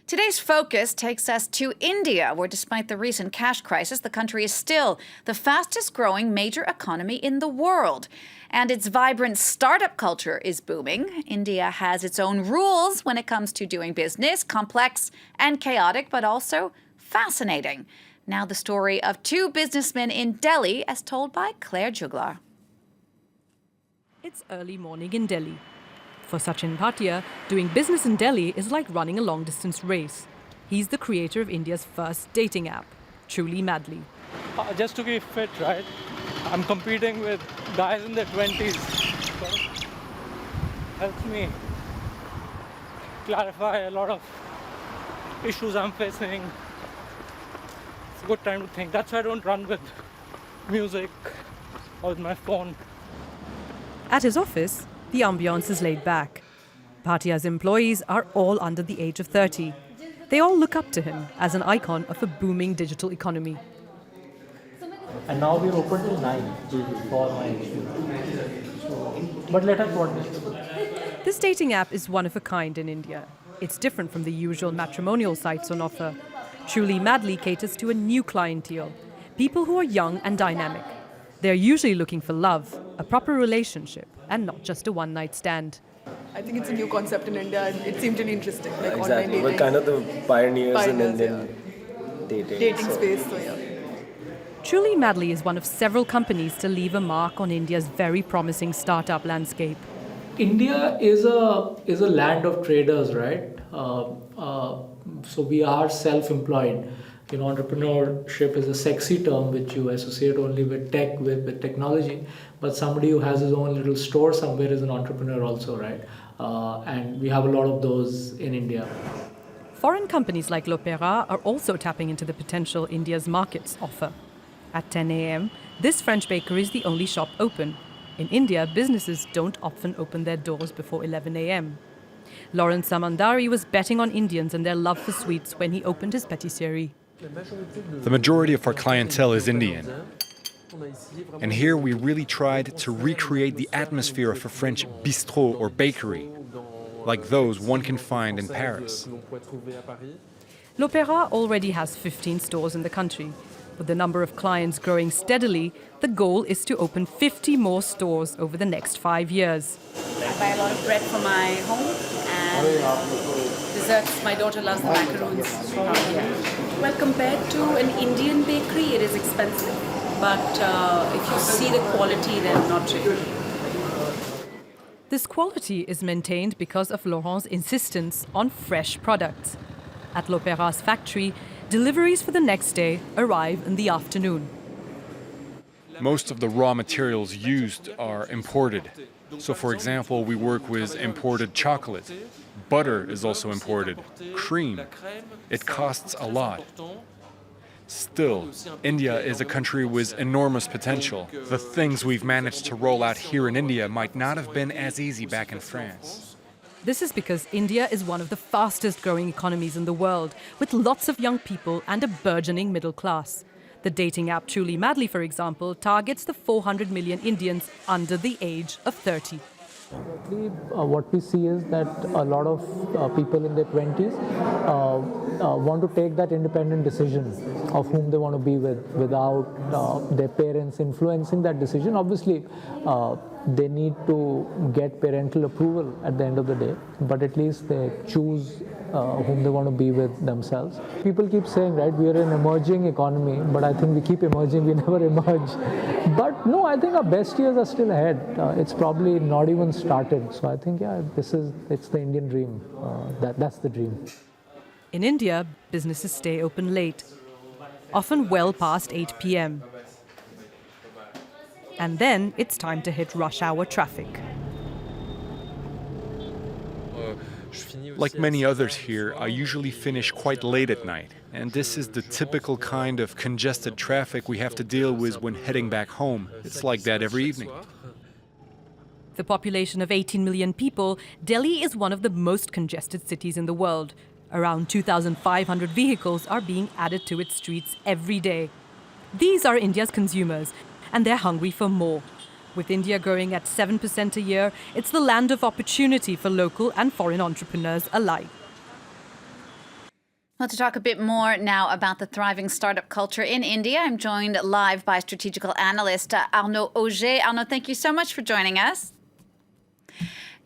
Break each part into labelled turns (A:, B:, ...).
A: Today's focus takes us to India, where despite the recent cash crisis, the country is still the fastest growing major economy in the world. And its vibrant startup culture is booming. India has its own rules when it comes to doing business, complex and chaotic, but also fascinating. Now the story of two businessmen in Delhi as told by Claire Juglar.
B: It's early morning in Delhi. For Sachin Bhatia, doing business in Delhi is like running a long-distance race. He's the creator of India's first dating app, Truly Madly.
C: Just to keep fit, right? I'm competing with guys in their 20s. So helps me clarify a lot of issues I'm facing. It's a good time to think. That's why I don't run with music or with my phone.
B: At his office, the ambiance is laid back. Bhatia's employees are all under the age of 30. They all look up to him as an icon of a booming digital economy.
C: And now we're open till 9 for my issue. But let us watch this.
B: This dating app is one of a kind in India. It's different from the usual matrimonial sites on offer. Truly Madly caters to a new clientele, people who are young and dynamic. They're usually looking for love, a proper relationship, and not just a one-night stand.
D: I think it's a new concept in India and it seemed really interesting. Like
E: exactly.
D: online dating.
E: We're kind of the pioneers in Indian dating.
D: Space, so yeah.
B: Truly Madly is one of several companies to leave a mark on India's very promising startup landscape.
F: India is a land of traders, right? So we are self-employed. You know, entrepreneurship is a sexy term which you associate only with tech, with technology. But somebody who has his own little store somewhere is an entrepreneur also, right? And we have a lot of those in India.
B: Foreign companies like Lovett are also tapping into the potential India's markets offer. At 10 a.m., this French bakery is the only shop open. In India, businesses don't often open their doors before 11 a.m. Lawrence Samandari was betting on Indians and their love for sweets when he opened his patisserie.
G: The majority of our clientele is Indian. And here we really tried to recreate the atmosphere of a French bistrot or bakery, like those one can find in Paris.
B: L'Opéra already has 15 stores in the country. With the number of clients growing steadily, the goal is to open 50 more stores over the next 5 years.
H: I buy a lot of bread for my home and desserts. My daughter loves the macaroons. Well, compared to an Indian bakery, it is expensive. But if you see the quality, then not really.
B: This quality is maintained because of Laurent's insistence on fresh products. At L'Opéra's factory, deliveries for the next day arrive in the afternoon.
G: Most of the raw materials used are imported. So, for example, we work with imported chocolate. Butter is also imported. Cream. It costs a lot. Still, India is a country with enormous potential. The things we've managed to roll out here in India might not have been as easy back in France.
B: This is because India is one of the fastest growing economies in the world, with lots of young people and a burgeoning middle class. The dating app Truly Madly, for example, targets the 400 million Indians under the age of 30.
F: What we see is that a lot of people in their 20s want to take that independent decision of whom they want to be with without their parents influencing that decision. Obviously, they need to get parental approval at the end of the day, but at least they choose whom they want to be with themselves. People keep saying, right, we are an emerging economy, but I think we keep emerging, we never emerge. But no, I think our best years are still ahead. It's probably not even started. So I think, yeah, it's the Indian dream. That's the dream.
B: In India, businesses stay open late, often well past 8 p.m. And then it's time to hit rush hour traffic.
G: Like many others here, I usually finish quite late at night, and this is the typical kind of congested traffic we have to deal with when heading back home. It's like that every evening.
B: The population of 18 million people, Delhi is one of the most congested cities in the world. Around 2,500 vehicles are being added to its streets every day. These are India's consumers, and they're hungry for more. With India growing at 7% a year, it's the land of opportunity for local and foreign entrepreneurs alike.
A: Well, to talk a bit more now about the thriving startup culture in India, I'm joined live by strategical analyst Arnaud Auger. Arnaud, thank you so much for joining us.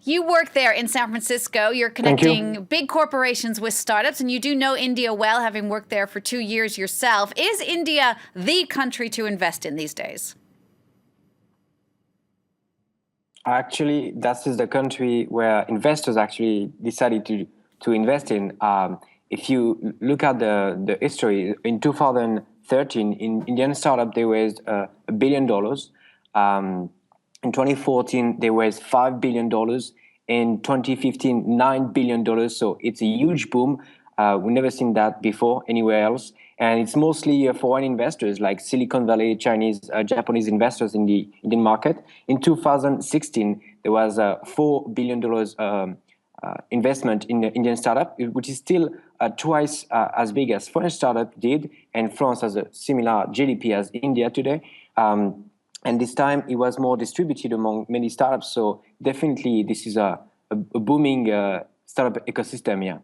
A: You work there in San Francisco. You're connecting big corporations with startups, and you do know India well, having worked there for 2 years yourself. Is India the country to invest in these days?
E: Actually, that is the country where investors actually decided to invest in. If you look at the history, in 2013, in Indian startup, they raised $1 billion. In 2014, they raised $5 billion. In 2015, $9 billion. So it's a huge boom. We've never seen that before anywhere else. And it's mostly foreign investors like Silicon Valley, Chinese, Japanese investors in the Indian market. In 2016, there was a $4 billion investment in the Indian startup, which is still twice as big as French startup did. And France has a similar GDP as India today. And this time it was more distributed among many startups. So definitely this is a booming startup ecosystem, yeah.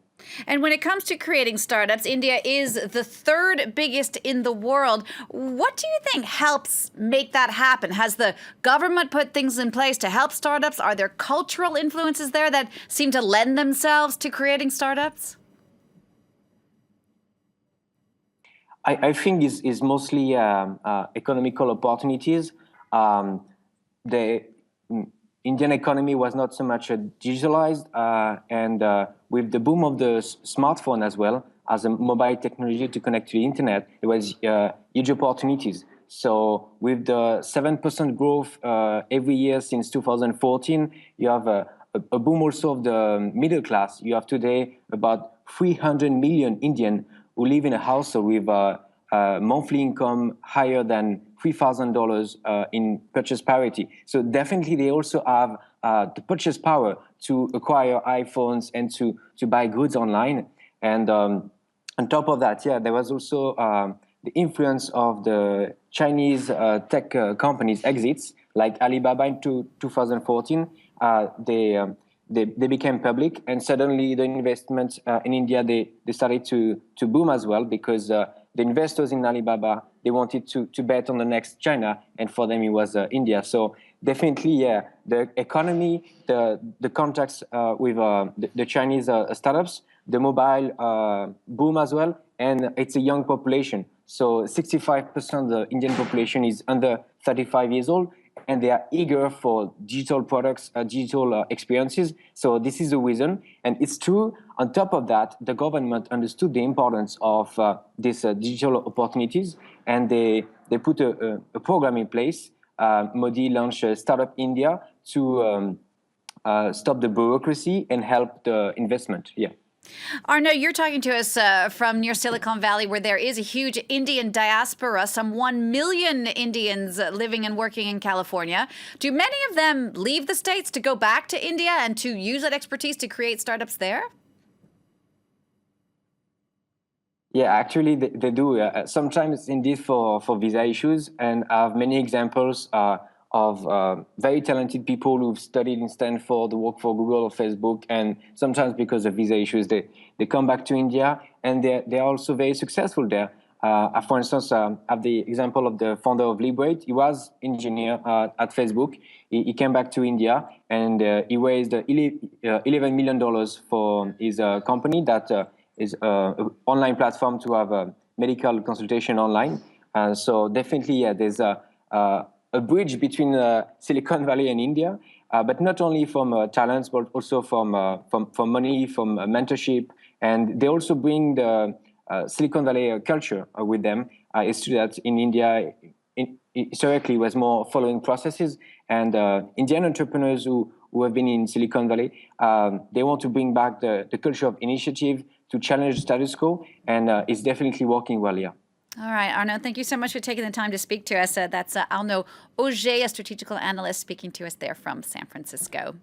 A: And when it comes to creating startups, India is the third biggest in the world. What do you think helps make that happen? Has the government put things in place to help startups? Are there cultural influences there that seem to lend themselves to creating startups?
E: I think it's mostly economical opportunities. The Indian economy was not so much digitalized, and with the boom of the smartphone as well as a mobile technology to connect to the internet, there was huge opportunities. So with the 7% growth every year since 2014, you have a boom also of the middle class. You have today about 300 million Indian who live in a household with monthly income higher than $3,000 in purchase parity. So definitely they also have the purchase power to acquire iPhones and to buy goods online. And on top of that, yeah, there was also the influence of the Chinese tech companies' exits, like Alibaba in 2014. They became public, and suddenly the investments in India, they started to boom as well, because the investors in Alibaba, they wanted to bet on the next China, and for them it was India. So definitely, yeah, the economy, the contacts with the Chinese startups, the mobile boom as well, and it's a young population. So 65% of the Indian population is under 35 years old, and they are eager for digital products, digital experiences. So this is the reason. And it's true, on top of that, the government understood the importance of these digital opportunities, and they put a program in place. Modi launched Startup India to stop the bureaucracy and help the investment, yeah.
A: Arnaud, you're talking to us from near Silicon Valley, where there is a huge Indian diaspora, some 1 million Indians living and working in California. Do many of them leave the States to go back to India and to use that expertise to create startups there?
E: Yeah, actually, they do. Sometimes indeed for visa issues, and I have many examples of very talented people who've studied in Stanford, work for Google or Facebook, and sometimes because of visa issues, they come back to India, and they're also very successful there. For instance, I have the example of the founder of Liberate. He was engineer at Facebook. He came back to India, and he raised $11 million for his company that is an online platform to have a medical consultation online. So definitely, yeah, there's a bridge between Silicon Valley and India, but not only from talents, but also from money, from mentorship, and they also bring the Silicon Valley culture with them. It's true that in India, historically, was more following processes, and Indian entrepreneurs who have been in Silicon Valley, they want to bring back the culture of initiative to challenge the status quo, and it's definitely working well, yeah.
A: All right, Arnaud, thank you so much for taking the time to speak to us. That's Arnaud Auger, a strategical analyst, speaking to us there from San Francisco.